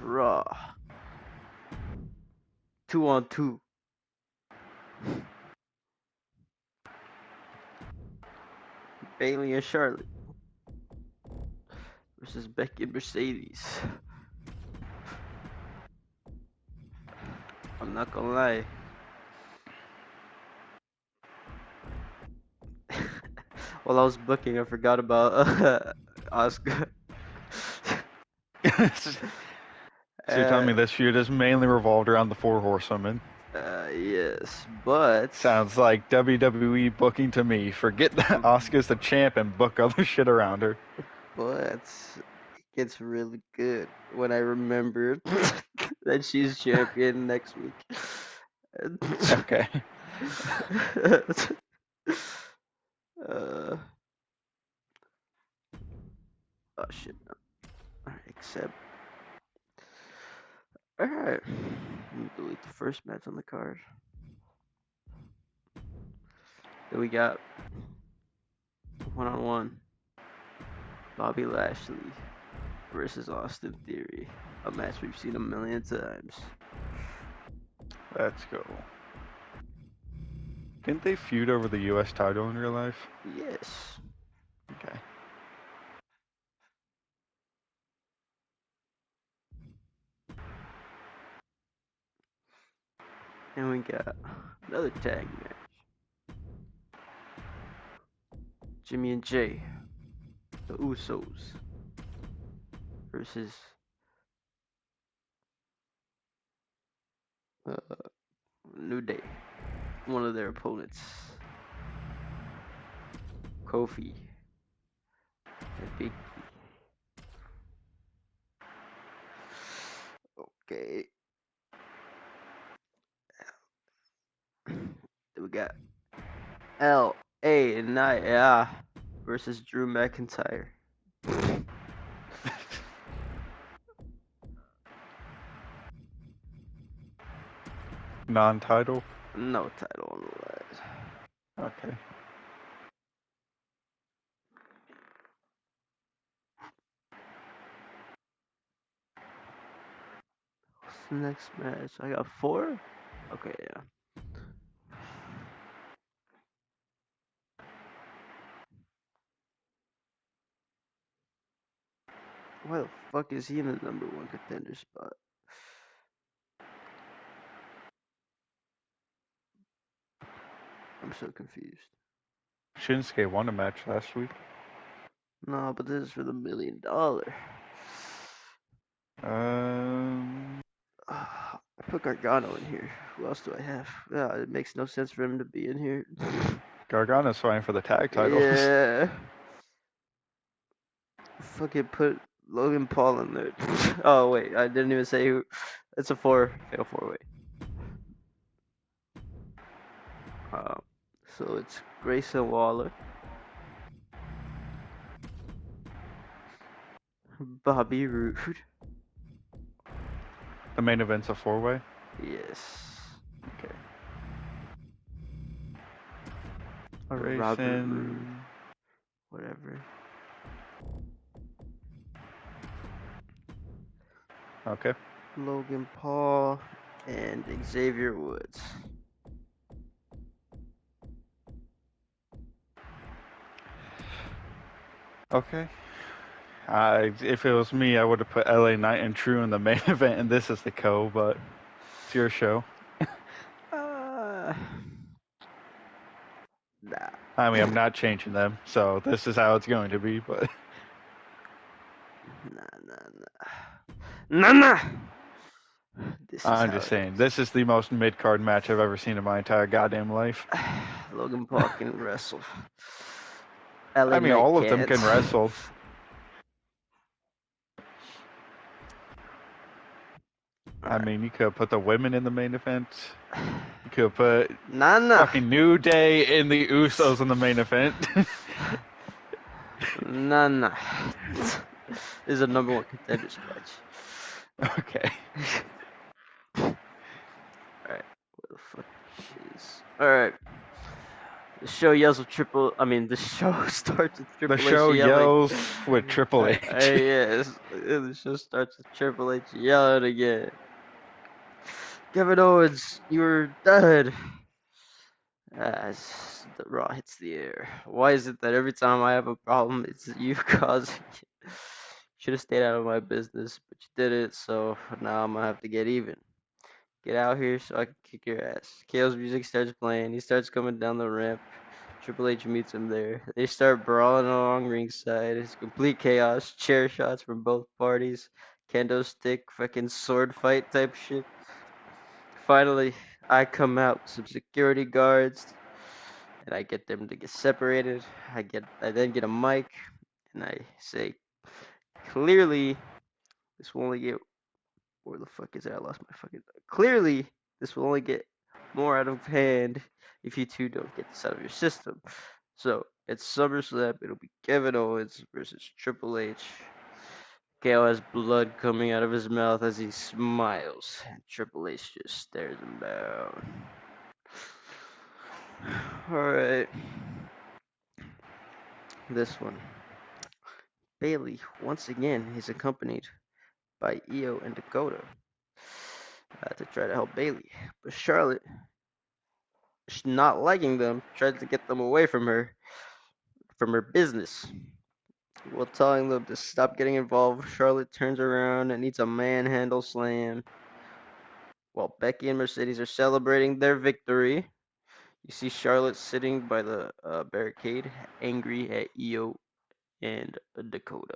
Raw. 2-on-2. Bailey and Charlotte versus Becky and Mercedes. I'm not gonna lie. While I was booking, I forgot about Oscar. So you're telling me this feud is mainly revolved around the Four Horsewomen? Yes, but Sounds like WWE booking to me. Forget that Asuka's the champ and book other shit around her. it gets really good when I remember that she's champion next week. Okay. uh, oh shit! No. Except, all right. Let me delete the first match on the card. Then we got 1-on-1 Bobby Lashley versus Austin Theory, a match we've seen a million times. Let's go. Didn't they feud over the U.S. title in real life? Yes. Okay. And we got another tag match. Jimmy and Jay, the Usos, versus New Day, one of their opponents, Kofi and Big E. Okay. Then we got L.A. Nia versus Drew McIntyre. Non-title? No title on the line. Okay. What's the next match? I got 4? Okay, yeah. Why the fuck is he in the number 1 contender spot? I'm so confused. Shinsuke won a match last week. No, but this is for the $1 million. I put Gargano in here. Who else do I have? Yeah, it makes no sense for him to be in here. Gargano's fighting for the tag titles. Yeah. Fucking put Logan Paul in there. Oh, wait. I didn't even say who. It's a fatal 4-way. So it's Grayson Waller, Bobby Roode. The main event's a 4-way? Yes. Okay. Or Robert Roode. Grayson. Whatever. Okay. Logan Paul and Xavier Woods. Okay. If it was me, I would have put LA Knight and True in the main event, and this is the co, but it's your show. Nah. I mean, I'm not changing them, so this is how it's going to be, but. Nah. This is I'm how just it saying, is. this is the most mid-card match I've ever seen in my entire goddamn life. Logan Paul can wrestle. LA I mean, Knight all of them can't. can wrestle. I mean, you could put the women in the main event. You could put fucking New Day in the Usos in the main event. Nah. This is a number 1 contenders match. Okay. Alright. Where the fuck is. Alright. The show yells with Triple. I mean, the show starts with The Triple H show yelling. yells with Triple H. The show starts with Triple H yelling again. Kevin Owens, you're dead. As the Raw hits the air. Why is it that every time I have a problem, it's you causing it? Should have stayed out of my business, but you did it, so now I'm gonna have to get even. Get out here so I can kick your ass. KO's music starts playing. He starts coming down the ramp. Triple H meets him there. They start brawling along ringside. It's complete chaos. Chair shots from both parties. Kendo stick, fucking sword fight type shit. Finally, I come out with some security guards and I get them to get separated. I then get a mic and I say, clearly, this will only get where the fuck is it? I lost my fucking. Clearly, this will only get more out of hand if you two don't get this out of your system. So at SummerSlam, it'll be Kevin Owens versus Triple H. KO has blood coming out of his mouth as he smiles, and Triple H just stares him down. Alright. This one. Bailey, once again, is accompanied by Io and Dakota to try to help Bailey. But Charlotte, not liking them, tries to get them away from her business. While telling them to stop getting involved, Charlotte turns around and eats a manhandle slam. While Becky and Mercedes are celebrating their victory, you see Charlotte sitting by the barricade, angry at Io and Dakota.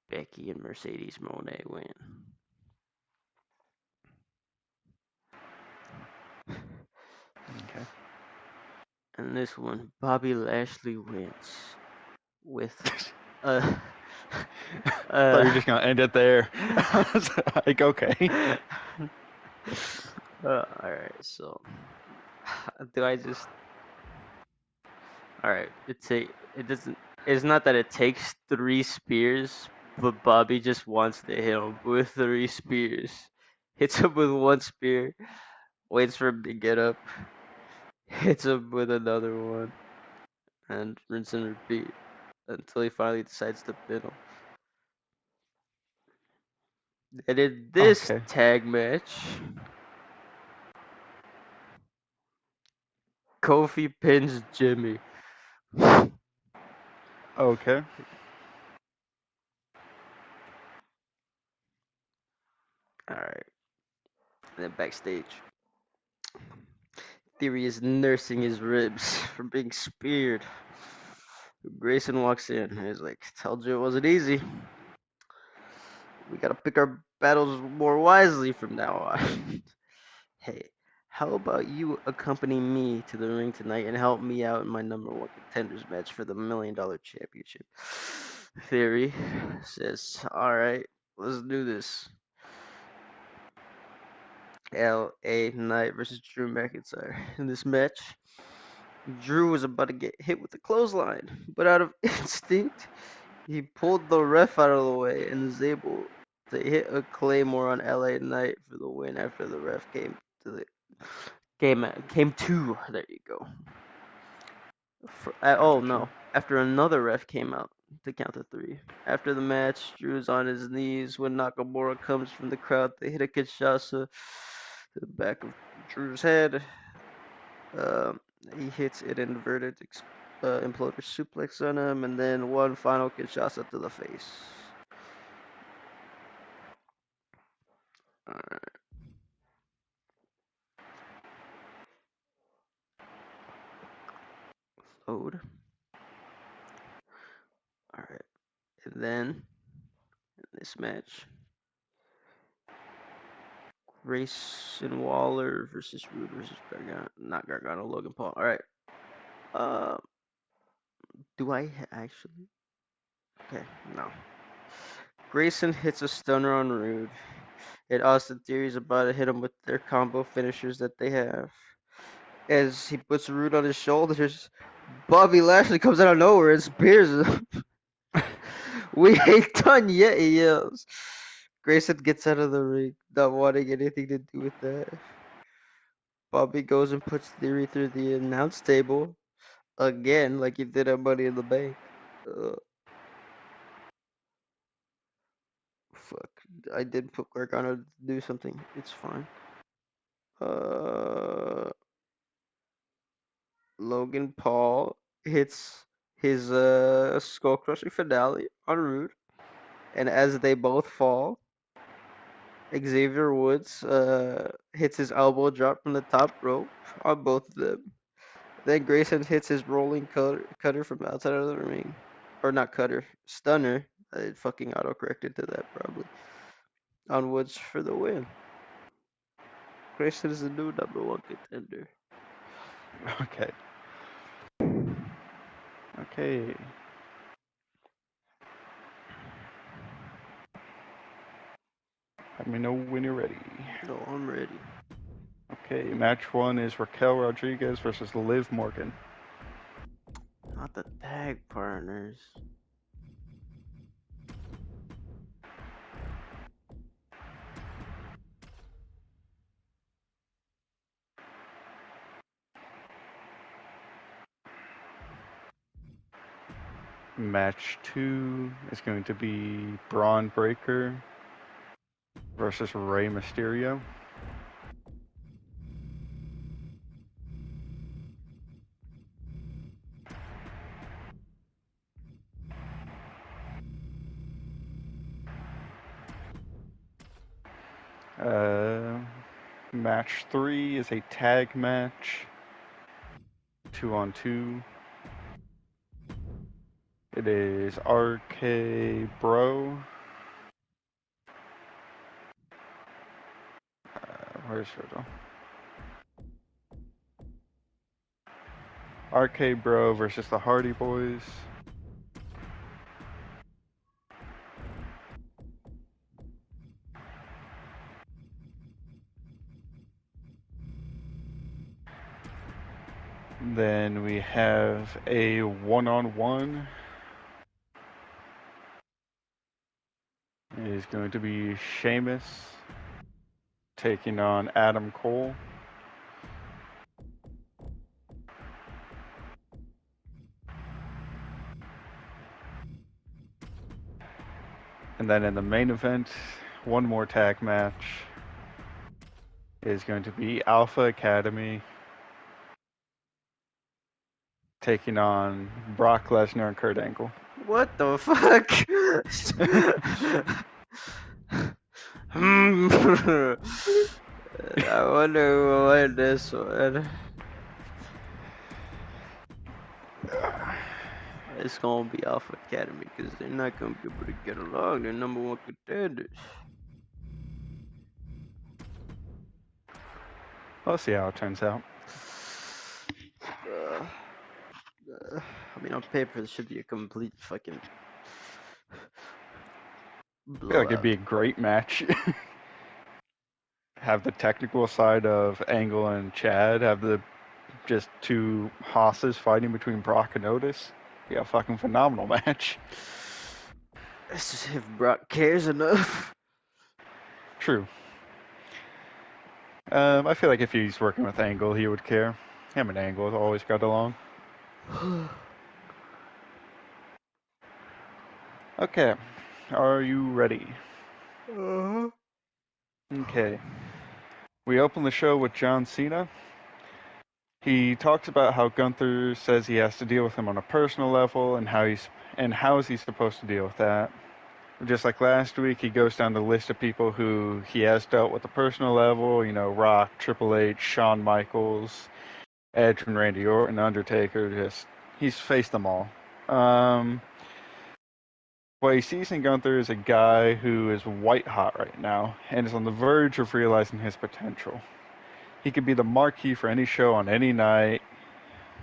Becky and Mercedes Moné win. Okay. And this one, Bobby Lashley wins with a. I thought you were just gonna end it there. I was like, okay. Alright, so do I just alright, it doesn't it's not that it takes 3 spears, but Bobby just wants to hit him with 3 spears. Hits him with 1 spear, waits for him to get up, hits him with another one, and rinse and repeat until he finally decides to pin him. And in this Okay. tag match, Kofi pins Jimmy. Okay. Alright. And then backstage, Theory is nursing his ribs from being speared. Grayson walks in and he's like, told you it wasn't easy. We gotta pick our battles more wisely from now on. Hey, how about you accompany me to the ring tonight and help me out in my #1 contenders match for the $1 million championship? Theory says, alright, let's do this. LA Knight versus Drew McIntyre. In this match, Drew was about to get hit with a clothesline, but out of instinct, he pulled the ref out of the way and was able to hit a claymore on LA Knight for the win after the ref came to the came to. There you go. Oh Gotcha. no! After another ref came out to count to 3. After the match, Drew's on his knees when Nakamura comes from the crowd. They hit a Kinshasa to the back of Drew's head. Um, he hits an inverted imploder suplex on him, and then one final Kinshasa to the face. Alright. Load. Alright. And then, in this match, Grayson Waller versus Rude versus Gargano. Not Gargano, Logan Paul. Alright. Uh, do I actually? Okay, no. Grayson hits a stunner on Rude. And Austin Theory's about to hit him with their combo finishers that they have. As he puts Rude on his shoulders, Bobby Lashley comes out of nowhere and spears him. We ain't done yet, he yells. Grayson gets out of the ring, not wanting anything to do with that. Bobby goes and puts Theory through the announce table again, like he did at Money in the Bank. Fuck. I did put Gargano to do something. It's fine. Logan Paul hits his skull crushing finale on Rude, and as they both fall, Xavier Woods hits his elbow drop from the top rope on both of them. Then Grayson hits his rolling cutter from outside of the ring. Or not cutter, stunner. I fucking auto-corrected to that probably. On Woods for the win. Grayson is the new #1 contender. Okay. Okay. Let me know when you're ready. No, I'm ready. Okay, match 1 is Raquel Rodriguez versus Liv Morgan. Not the tag partners. Match 2 is going to be Braun Breaker versus Rey Mysterio. Match 3 is a tag match, 2-on-2. It is RK Bro. Where's Riddle? RK Bro versus the Hardy Boys. Then we have a one-on-one. It is going to be Sheamus taking on Adam Cole. And then in the main event, one more tag match is going to be Alpha Academy taking on Brock Lesnar and Kurt Angle. What the fuck? I wonder who will win this one. It's gonna be Alpha Academy because they're not gonna be able to get along. They're #1 contenders. We'll see how it turns out. I mean, on paper, this should be a complete fucking I feel like it'd blowout. be a great match. Have the technical side of Angle and Chad, have the just two hosses fighting between Brock and Otis. Yeah, fucking phenomenal match. It's just if Brock cares enough. True. I feel like if he's working with Angle, he would care. Him and Angle have always got along. Okay, are you ready? Uh-huh. Okay. We open the show with John Cena. He talks about how Gunther says he has to deal with him on a personal level and how is he supposed to deal with that. Just like last week, he goes down the list of people who he has dealt with a personal level, you know, Rock, Triple H, Shawn Michaels, Edge and Randy Orton, Undertaker, he's faced them all. What he sees in Gunther is a guy who is white hot right now and is on the verge of realizing his potential. He could be the marquee for any show on any night,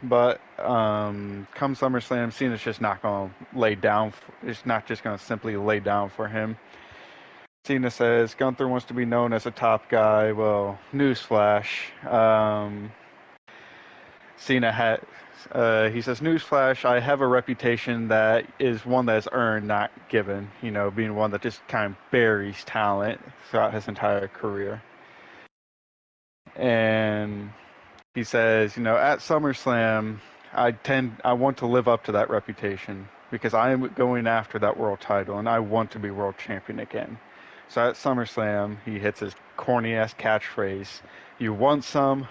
but come SummerSlam, Cena's just not going to lay down. It's not just going to simply lay down for him. Cena says Gunther wants to be known as a top guy. Well, newsflash. Cena had. He says, "Newsflash: I have a reputation that is one that is earned, not given. You know, being one that just kind of buries talent throughout his entire career." And he says, at SummerSlam, I want to live up to that reputation because I am going after that world title and I want to be world champion again. So at SummerSlam, he hits his corny ass catchphrase, "You want some?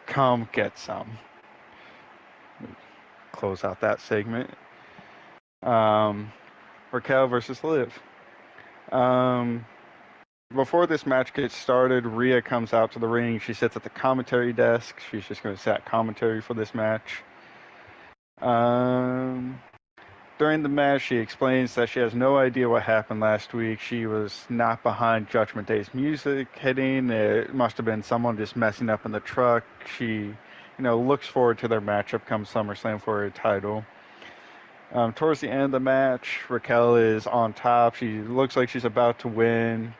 Come get some." Close out that segment. Um, Raquel versus Liv. Um, Before this match gets started, Rhea comes out to the ring. She sits at the commentary desk. She's just going to set commentary for this match. Um, During the match, she explains that she has no idea what happened last week. She was not behind Judgment Day's music hitting. It must have been someone just messing up in the truck. She, looks forward to their matchup come SummerSlam for her title. Towards the end of the match, Raquel is on top. She looks like she's about to win.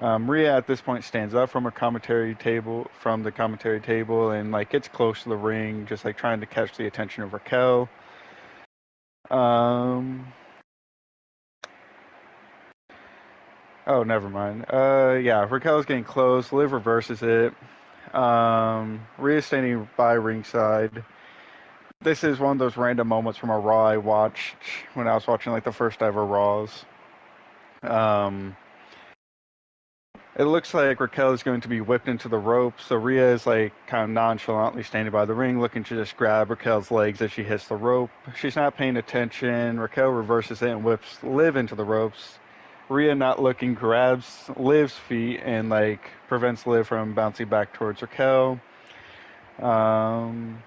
Rhea at this point stands up from the commentary table, and like gets close to the ring, just like trying to catch the attention of Raquel. Um, oh, never mind. Yeah, Raquel's getting close. Liv reverses it. Rhea's standing by ringside. This is one of those random moments from a Raw I watched when I was watching like the first ever Raws. Um, It looks like Raquel is going to be whipped into the rope, so Rhea is like kind of nonchalantly standing by the ring, looking to just grab Raquel's legs as she hits the rope. She's not paying attention. Raquel reverses it and whips Liv into the ropes. Rhea, not looking, grabs Liv's feet and like prevents Liv from bouncing back towards Raquel. Um,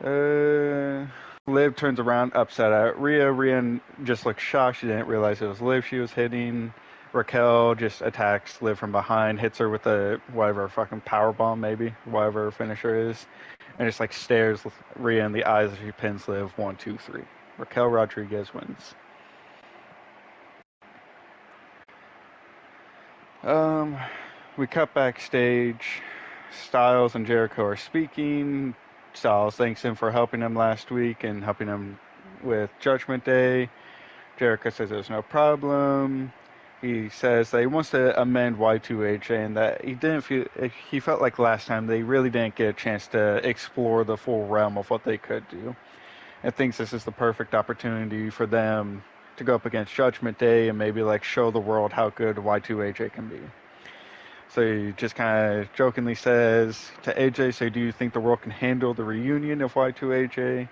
uh, Liv turns around, upset at Rhea. Rhea just looks shocked. She didn't realize it was Liv she was hitting. Raquel just attacks Liv from behind, hits her with a whatever fucking power bomb, maybe whatever her finisher is, and just like stares Rhea in the eyes as she pins Liv. 1, 2, 3. Raquel Rodriguez wins. Um, we cut backstage. Styles and Jericho are speaking. Styles thanks him for helping him last week and helping him with Judgment Day. Jericho says there's no problem. He says that he wants to amend Y2J and that he felt like last time they really didn't get a chance to explore the full realm of what they could do. And thinks this is the perfect opportunity for them to go up against Judgment Day and maybe like show the world how good Y2AJ can be. So he just kind of jokingly says to AJ, "So do you think the world can handle the reunion of Y2AJ?"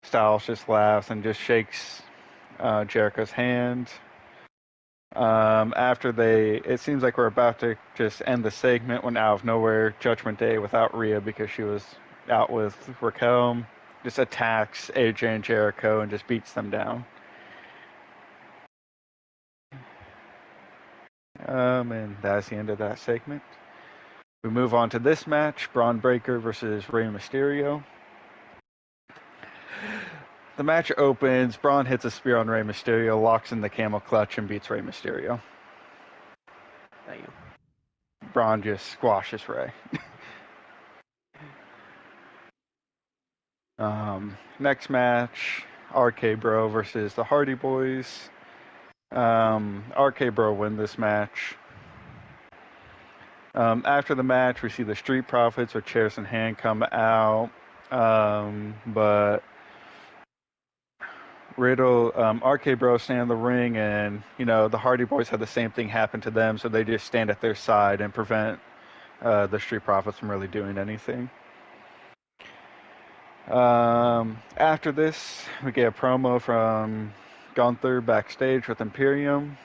Styles just laughs and just shakes Jericho's hand. It seems like we're about to just end the segment when out of nowhere, Judgment Day without Rhea because she was out with Raquel, just attacks AJ and Jericho and just beats them down. And that's the end of that segment. We move on to this match: Braun Breaker versus Rey Mysterio. The match opens. Braun hits a spear on Rey Mysterio, locks in the camel clutch, and beats Rey Mysterio. Damn. Braun just squashes Rey. Next match, RK Bro versus the Hardy Boys. RK Bro win this match. After the match, we see the Street Profits with chairs in hand come out. But RK Bro stand in the ring, and the Hardy Boys had the same thing happen to them, so they just stand at their side and prevent the Street Profits from really doing anything. After this, we get a promo from Gunther backstage with Imperium.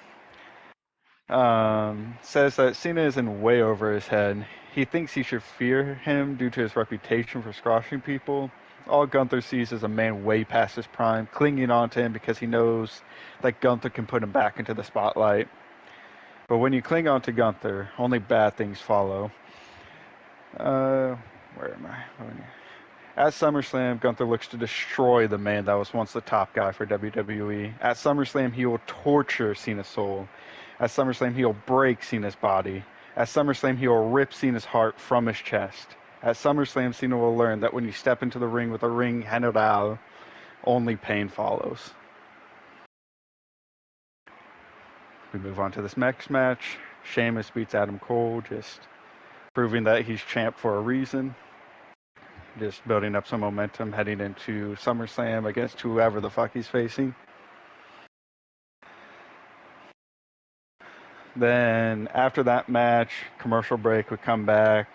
Says that Cena is in way over his head. He thinks he should fear him due to his reputation for squashing people. All Gunther sees is a man way past his prime, clinging on to him because he knows that Gunther can put him back into the spotlight. But when you cling on to Gunther, only bad things follow. Where am I? At SummerSlam, Gunther looks to destroy the man that was once the top guy for WWE. At SummerSlam, he will torture Cena's soul. At SummerSlam, he will break Cena's body. At SummerSlam, he will rip Cena's heart from his chest. At SummerSlam, Cena will learn that when you step into the ring with a ring general, only pain follows. We move on to this next match. Sheamus beats Adam Cole. Just proving that he's champ for a reason. Just building up some momentum heading into SummerSlam against whoever the fuck he's facing. Then after that match, commercial break, we come back.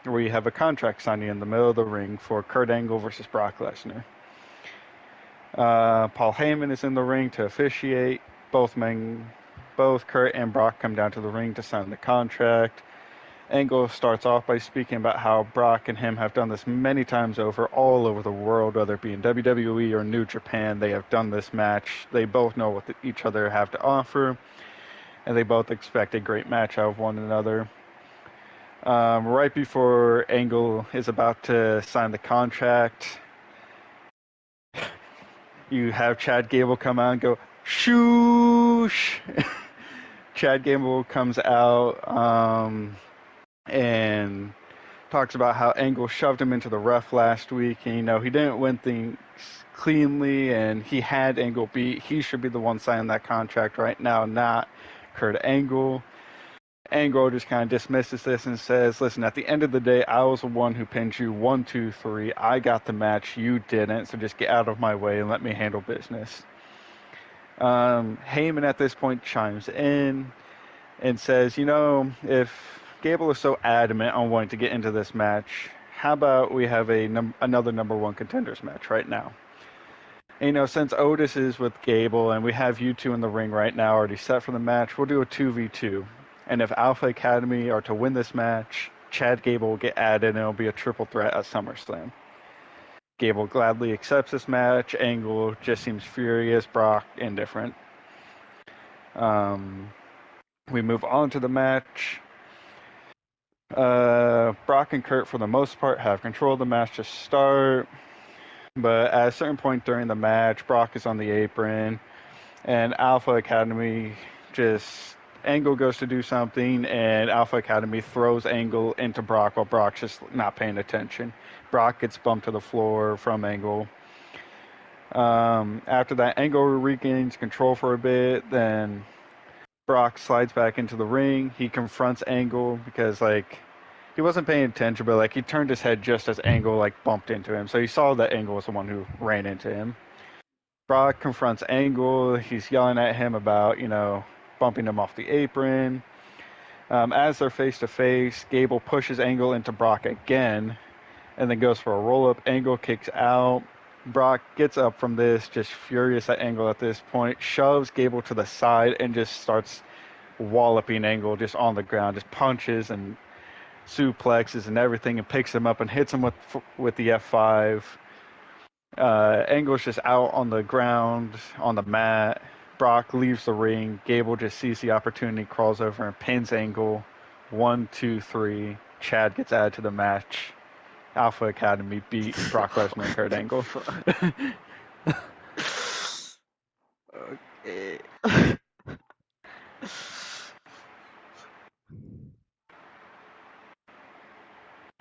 We have a contract signing in the middle of the ring for Kurt Angle versus Brock Lesnar. Paul Heyman is in the ring to officiate. Both Kurt and Brock come down to the ring to sign the contract. Angle starts off by speaking about how Brock and him have done this many times over, all over the world, whether it be in WWE or New Japan. They have done this match. They both know what each other have to offer, and they both expect a great match out of one another. Right before Angle is about to sign the contract, you have Chad Gable come out and go, shoosh! Chad Gable comes out and talks about how Angle shoved him into the rough last week. And, he didn't win things cleanly, and he had Angle beat. He should be the one signing that contract right now, not Kurt Angle. Angle just kind of dismisses this and says, listen, at the end of the day, I was the one who pinned you 1, 2, 3. I got the match. You didn't. So just get out of my way and let me handle business. Heyman at this point chimes in and says, if Gable is so adamant on wanting to get into this match, how about we have another number one contenders match right now? And, since Otis is with Gable and we have you two in the ring right now already set for the match, we'll do a 2v2. And if Alpha Academy are to win this match, Chad Gable will get added and it'll be a triple threat at SummerSlam. Gable gladly accepts this match. Angle just seems furious. Brock indifferent. We move on to the match. Brock and Kurt, for the most part, have control of the match to start. But at a certain point during the match, Brock is on the apron, and Alpha Academy just Angle goes to do something, and Alpha Academy throws Angle into Brock while Brock's just not paying attention. Brock gets bumped to the floor from Angle. After that, Angle regains control for a bit. Then Brock slides back into the ring. He confronts Angle because he wasn't paying attention, but he turned his head just as Angle bumped into him. So he saw that Angle was the one who ran into him. Brock confronts Angle. He's yelling at him about, bumping him off the apron. As they're face to face, Gable pushes Angle into Brock again and then goes for a roll up. Angle kicks out. Brock gets up from this, just furious at Angle at this point, shoves Gable to the side and just starts walloping Angle just on the ground, just punches and suplexes and everything, and picks him up and hits him with the F5. Angle's just out on the ground, on the mat. Brock leaves the ring. Gable just sees the opportunity, crawls over and pins Angle. 1, 2, 3. Chad gets added to the match. Alpha Academy beat Brock Lesnar and Kurt Angle. Fuck. Okay.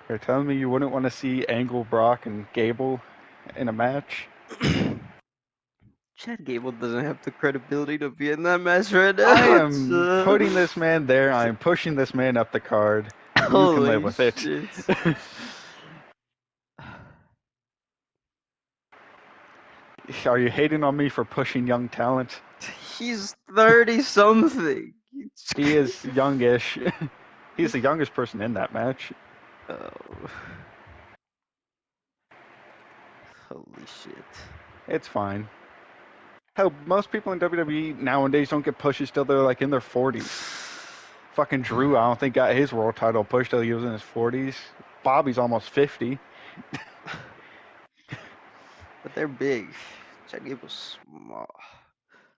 You're telling me you wouldn't want to see Angle, Brock, and Gable in a match? Chad Gable doesn't have the credibility to be in that match right I now. am putting this man there. I'm pushing this man up the card. You can live Holy with it. shit. Are you hating on me for pushing young talent? He's 30 something. He is youngish. He's the youngest person in that match. Oh. Holy shit. It's fine. Hell, most people in WWE nowadays don't get pushes till they're in their 40s. Fucking Drew, I don't think got his world title pushed till he was in his 40s. Bobby's almost 50. But they're big. Chad Gable's small.